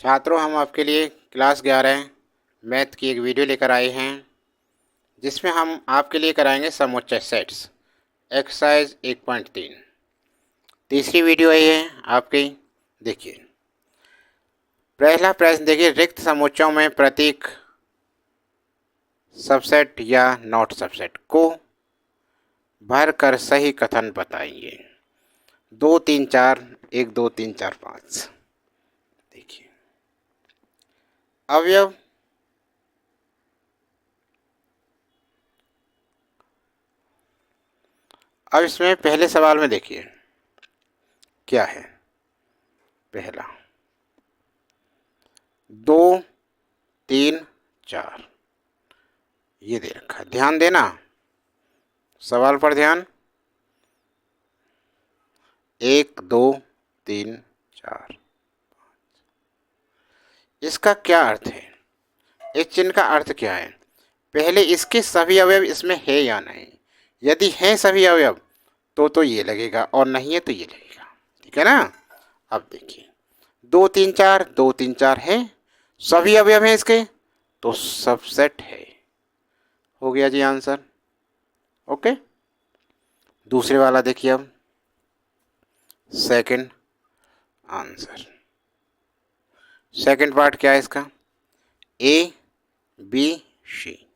छात्रों, हम आपके लिए क्लास 11 मैथ की एक वीडियो लेकर आए हैं, जिसमें हम आपके लिए कराएंगे समुच्चय सेट्स एक्सरसाइज 1.3। तीसरी वीडियो है ये आपकी। देखिए, पहला प्रश्न देखिए, रिक्त समुच्चयों में प्रतीक सबसेट या नॉट सबसेट को भर कर सही कथन बताइए। 2 3 4 1 2 3 4 5। देखिए, अवयव अब इसमें पहले सवाल में देखिए क्या है। पहला 2 3 4 ये दे रखा है, ध्यान देना सवाल पर ध्यान। 1 2 3 4, इसका क्या अर्थ है? इस चिन्ह का अर्थ क्या है? पहले इसके सभी अवयव इसमें है या नहीं। यदि हैं सभी अवयव तो ये लगेगा, और नहीं है तो ये लगेगा। ठीक है ना। अब देखिए, 2 3 4 2 3 4 है, सभी अवयव हैं इसके, तो सबसेट है। हो गया जी आंसर। ओके, दूसरे वाला देखिए। अब सेकंड आंसर, सेकंड पार्ट क्या है इसका? A B C,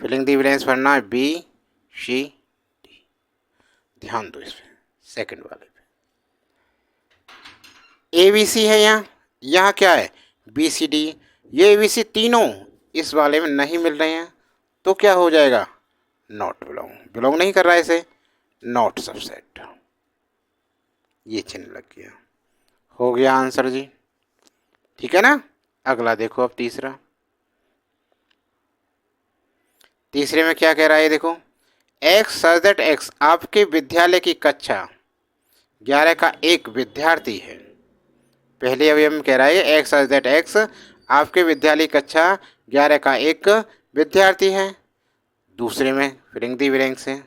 filling the blanks भरना है बी सी डी। ध्यान दो इस पे, सेकंड वाले पे ए बी सी है। यहाँ क्या है? B C D. ये ए बी सी तीनों इस वाले में नहीं मिल रहे हैं, तो क्या हो जाएगा? नॉट बिलोंग, बिलोंग नहीं कर रहा है इसे, नॉट सबसेट। ये चिन्ह लग गया। हो गया आंसर जी। ठीक है ना। अगला देखो, अब तीसरा। तीसरे में क्या कह रहा है देखो, एक्स सच दैट एक्स आपके विद्यालय की कक्षा 11 का एक विद्यार्थी है। पहले अवयव में कह रहा है एक्स सच दैट एक्स आपके विद्यालय की कक्षा 11 का एक विद्यार्थी है। दूसरे में फिलिंग दी ब्लैंक्स है।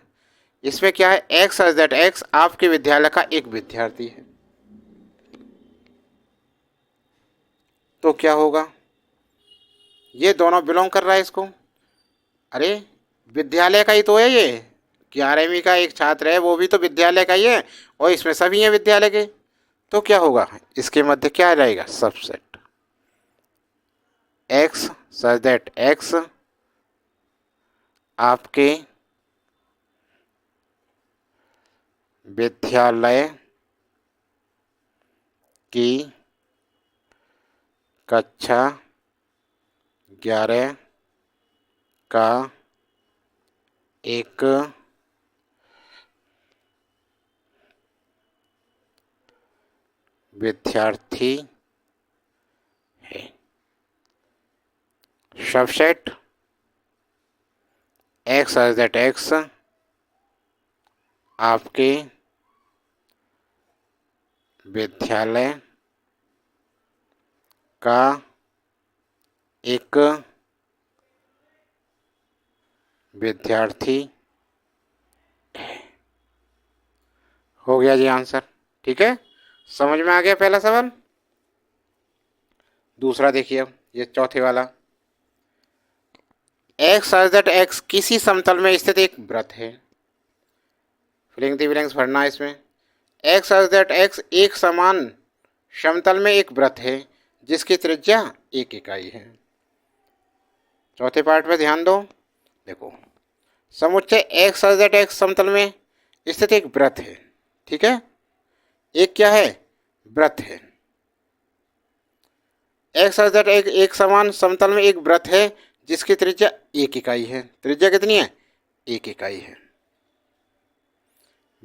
इसमें क्या है? एक्स सच दैट एक्स आपके विद्यालय का एक विद्यार्थी है, तो क्या होगा? ये दोनों बिलोंग कर रहा है इसको। अरे, विद्यालय का ही तो है ये। 11वीं का एक छात्र है, वो भी तो विद्यालय का ही है, और इसमें सभी हैं विद्यालय के, तो क्या होगा? इसके मध्य क्या आ जाएगा? Subset. X such that x आपके विद्यालय की कक्षा 11 का एक विद्यार्थी है। Subset x such that x आपके विद्यालय का एक विद्यार्थी है। हो गया जी आंसर। ठीक है, समझ में आ गया पहला सवाल। दूसरा देखिए, अब ये चौथे वाला। एक्स सच दैट एक्स किसी समतल में स्थित एक वृत्त है। फिलिंग दी ब्लैंक्स भरना है इसमें। एक्स सच दैट एक्स एक समान समतल में एक वृत्त है जिसकी त्रिज्या 1 इकाई है। चौथे पार्ट में ध्यान दो। देखो, समुच्चय एक्स सच दैट एक्स समतल में स्थित एक वृत्त है। ठीक है, एक क्या है? वृत्त है। एक्स सच दैट एक समान समतल में एक वृत्त है जिसकी त्रिज्या 1 इकाई है। त्रिज्या कितनी है? 1 इकाई है।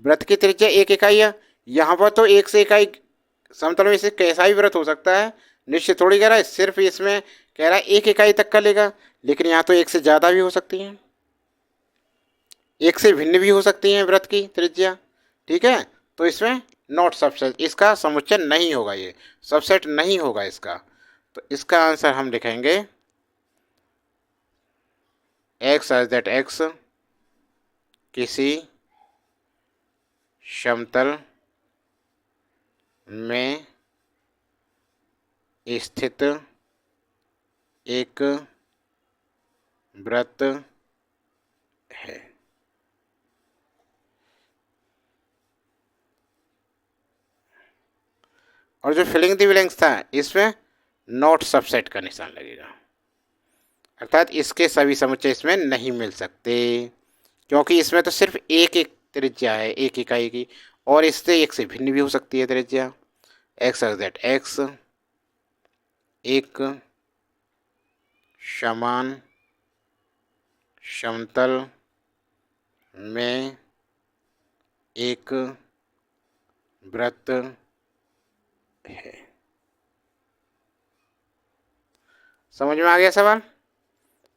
वृत्त की त्रिज्या 1 इकाई है। यहाँ पर तो 1 से इकाई समतल में से कैसा भी वृत्त हो सकता है, निश्चित थोड़ी कह रहा है, सिर्फ इसमें कह रहा है 1 इकाई तक का लेगा, लेकिन यहाँ तो 1 से ज़्यादा भी हो सकती हैं, 1 से भिन्न भी हो सकती हैं वृत्त की त्रिज्या। ठीक है, तो इसमें नॉट सबसेट, इसका समुच्चय नहीं होगा, ये सबसेट नहीं होगा इसका। तो इसका आंसर हम लिखेंगे एक्स सच दैट एक्स किसी समतल में स्थित एक वृत्त है। और जो फिलिंग द ब्लैंक्स था इसमें नॉट सबसेट का निशान लगेगा, अर्थात इसके सभी समुच्चय इसमें नहीं मिल सकते, क्योंकि इसमें तो सिर्फ एक एक त्रिज्या है, एक इकाई की, और इससे एक से भिन्न भी हो सकती है त्रिज्या। एक्स दैट एक्स एक समान समतल में एक वृत्त है। समझ में आ गया सवाल?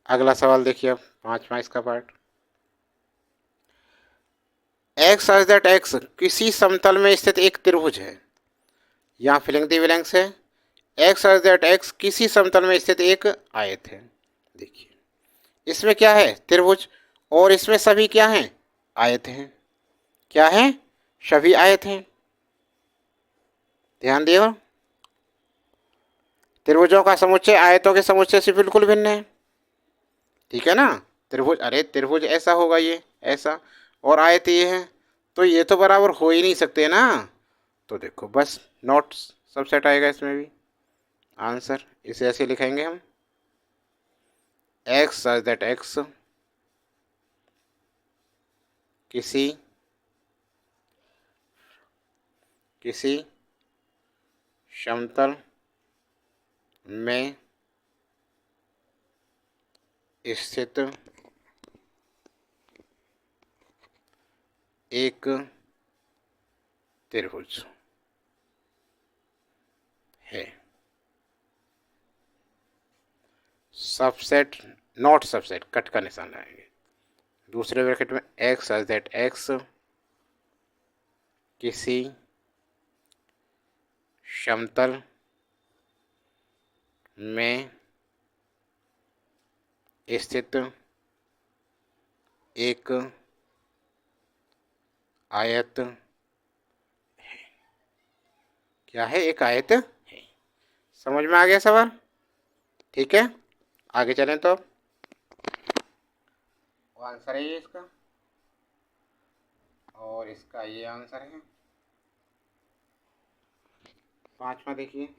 अगला सवाल देखिए, अब 5वां इसका part. X such that x किसी समतल में स्थित एक त्रिभुज है। यहाँ फिलिंग द ब्लैंक्स है। एक्स सच दैट एक्स किसी समतल में स्थित एक आयत है। देखिए इसमें क्या है, त्रिभुज, और इसमें सभी क्या हैं, आयत हैं। क्या है, सभी आयत हैं। ध्यान दियो, त्रिभुजों का समुच्चय आयतों के समुच्चय से बिल्कुल भिन्न है। ठीक है ना, त्रिभुज, अरे त्रिभुज ऐसा होगा, ये ऐसा, और आयत ये है, तो ये तो बराबर हो ही नहीं सकते ना। तो देखो बस नॉट सबसेट आएगा इसमें भी आंसर। इसे ऐसे लिखेंगे हम, एक्स सच दैट एक्स किसी समतल में स्थित एक त्रिभुज है। सबसेट नॉट सबसेट, कट का निशान लगाएंगे। दूसरे ब्रैकेट में एक्स सच दैट एक्स किसी समतल में स्थित एक आयत है। क्या है, एक आयत है। समझ में आ गया सवाल? ठीक है, आगे चलें तो। वो आंसर है ये इसका, और इसका ये आंसर है। 5वां देखिए,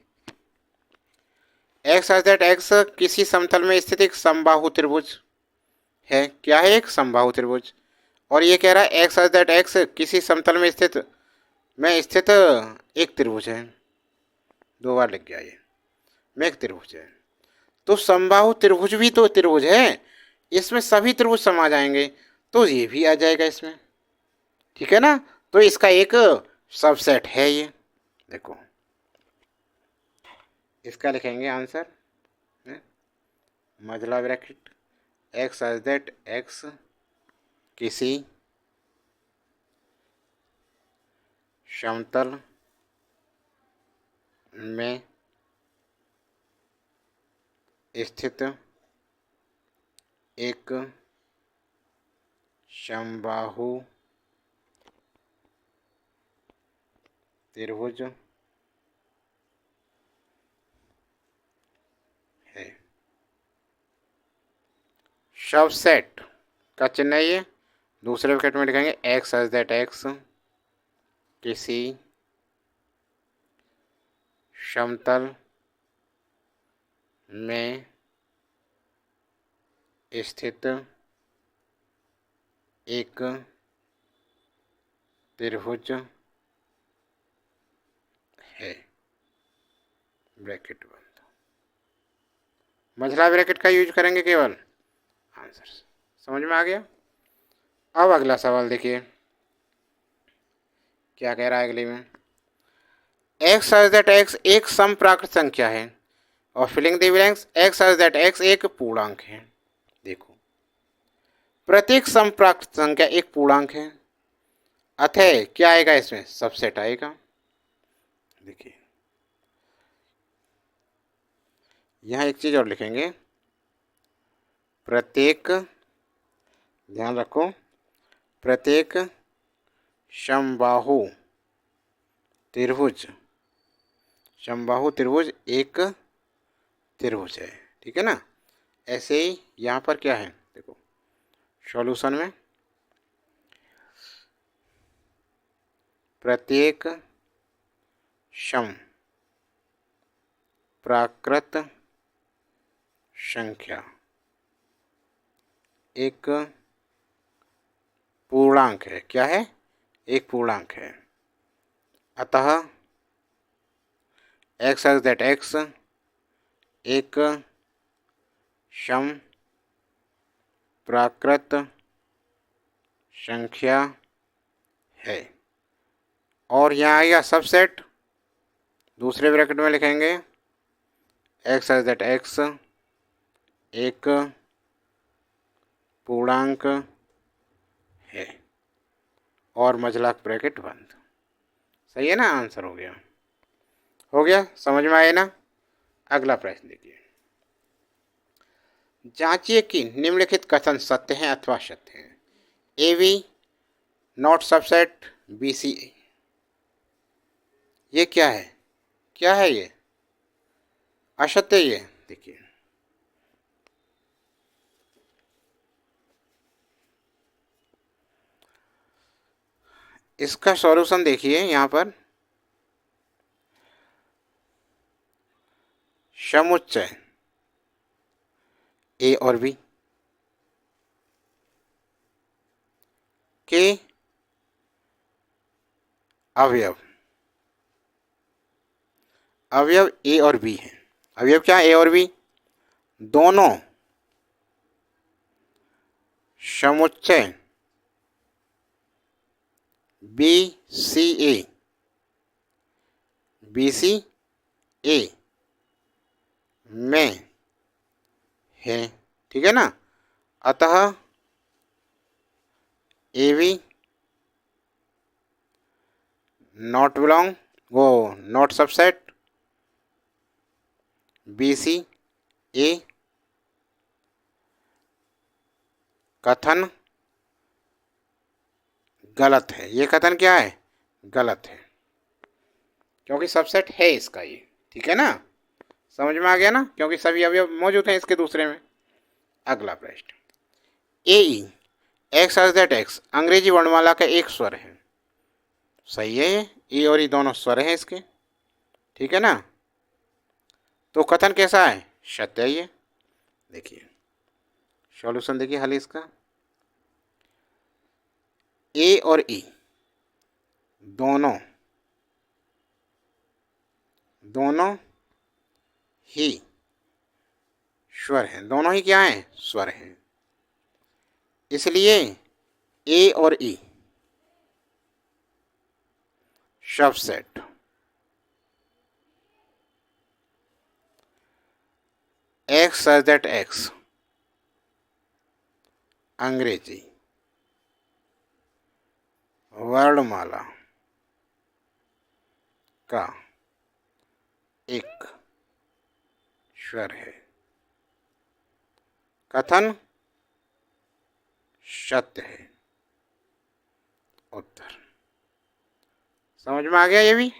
एक्स सच दैट एक्स किसी समतल में स्थित एक समबाहु त्रिभुज है। क्या है, एक समबाहु त्रिभुज, और ये कह रहा है एक्स सच दैट एक्स किसी समतल में स्थित एक त्रिभुज है। 2 बार लिख गया ये, में एक त्रिभुज है। तो समबाहु त्रिभुज भी तो त्रिभुज है, इसमें सभी त्रिभुज समा जाएंगे, तो ये भी आ जाएगा इसमें। ठीक है ना, तो इसका एक सबसेट है ये। देखो इसका लिखेंगे आंसर, मझला bracket x such that x किसी समतल में स्थित एक समबाहु त्रिभुज है। सबसेट का चिन्ह है ये। दूसरे ब्रैकेट में लिखेंगे एक्स सच दैट एक्स किसी समतल में स्थित एक त्रिभुज है। ब्रैकेट बंद, मझला ब्रैकेट का यूज करेंगे केवल आंसर। समझ में आ गया? अब अगला सवाल देखिए क्या कह रहा है अगले में। एक्स सच दैट एक्स एक समप्राकृत संख्या है, और filling the blanks x such that x एक पूर्णांक है। देखो प्रत्येक समप्राकृत संख्या एक पूर्णांक है, अतः क्या आएगा इसमें, सबसेट आएगा। देखिए यहाँ एक चीज और लिखेंगे, प्रत्येक, ध्यान रखो, प्रत्येक समबाहु त्रिभुज समबाहु त्रिभुज एक त्रिभुज है, ठीक है ना। ऐसे ही यहाँ पर क्या है, देखो सॉल्यूशन में प्रत्येक सम प्राकृत संख्या एक पूर्णांक है। क्या है? एक पूर्णांक है। अतः x such that x एक सम प्राकृत संख्या है। और यहाँ आएगा सबसेट, दूसरे ब्रैकेट में लिखेंगे x such that x एक पूर्णांक है और मझला ब्रैकेट बंद। सही है ना, आंसर हो गया। हो गया, समझ में आया ना। अगला प्रश्न देखिए, जांचिए कि निम्नलिखित कथन सत्य हैं अथवा असत्य हैं। A B not subset B C A. ये क्या है? क्या है ये? असत्य। ये देखिए, इसका सॉल्यूशन देखिए यहाँ पर, समुच्चय ए और बी के अवयव अवयव ए और बी हैं। अवयव क्या है? ए और बी दोनों समुच्चय बी सी ए में है, ठीक है ना। अतः ए बी नॉट बिलोंग वो नॉट सबसेट बी सी ए। कथन गलत है। ये कथन क्या है? गलत है, क्योंकि सबसेट है इसका ये, ठीक है ना। समझ में आ गया ना, क्योंकि सभी अवयव मौजूद हैं इसके दूसरे में। अगला प्रश्न, ए ई एक्स एज दैट एक्स अंग्रेजी वर्णमाला का एक स्वर है। सही है, ये ई और ई दोनों स्वर हैं इसके, ठीक है ना। तो कथन कैसा है? सत्य है ये। देखिए सॉल्यूशन, देखिए हल इसका, ए और ई दोनों ही स्वर हैं। दोनों ही क्या हैं? स्वर हैं। इसलिए ए और ई subset x such that x अंग्रेजी वर्णमाला का एक स्वर है। कथन सत्य है। उत्तर समझ में आ गया? ये भी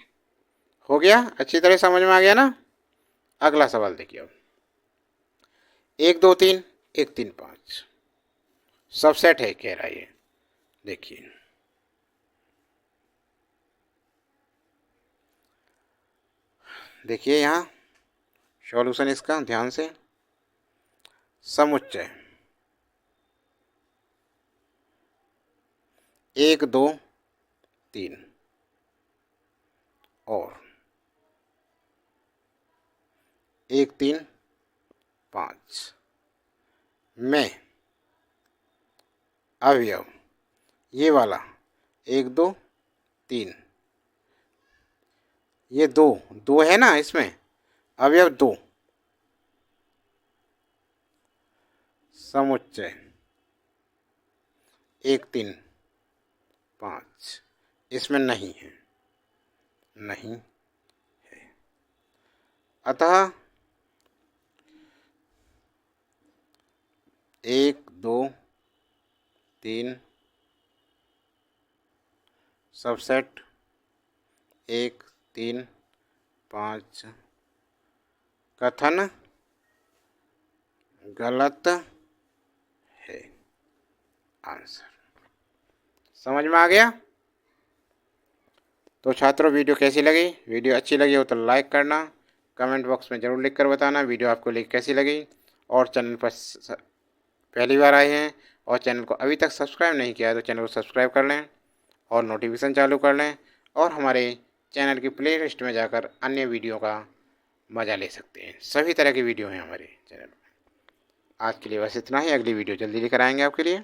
हो गया, अच्छी तरह समझ में आ गया ना। अगला सवाल देखिए, अब 1 2 3 1 3 5 सबसेट है कह रहा है ये। देखिए देखिए यहाँ सॉल्यूशन इसका ध्यान से, समुच्चय 1 2 3 और 1 3 5 में अवयव ये वाला 1 2 3, ये दो है ना, इसमें अवयव 2, समुच्चय 1 3 5 इसमें नहीं है, नहीं है। अतः 1 2 3 सबसेट 1 3 5 कथन गलत है। आंसर समझ में आ गया? तो छात्रों, वीडियो कैसी लगी? वीडियो अच्छी लगी हो तो लाइक करना, कमेंट बॉक्स में ज़रूर लिख कर बताना वीडियो आपको कैसी लगी। और चैनल पर पहली बार आए हैं और चैनल को अभी तक सब्सक्राइब नहीं किया है तो चैनल को सब्सक्राइब कर लें और नोटिफिकेशन चालू कर लें, और हमारे चैनल की प्ले लिस्ट में जाकर अन्य वीडियो का मज़ा ले सकते हैं। सभी तरह की वीडियो हैं हमारे चैनल में। आज के लिए बस इतना ही, अगली वीडियो जल्दी लेकर आएंगे आपके लिए।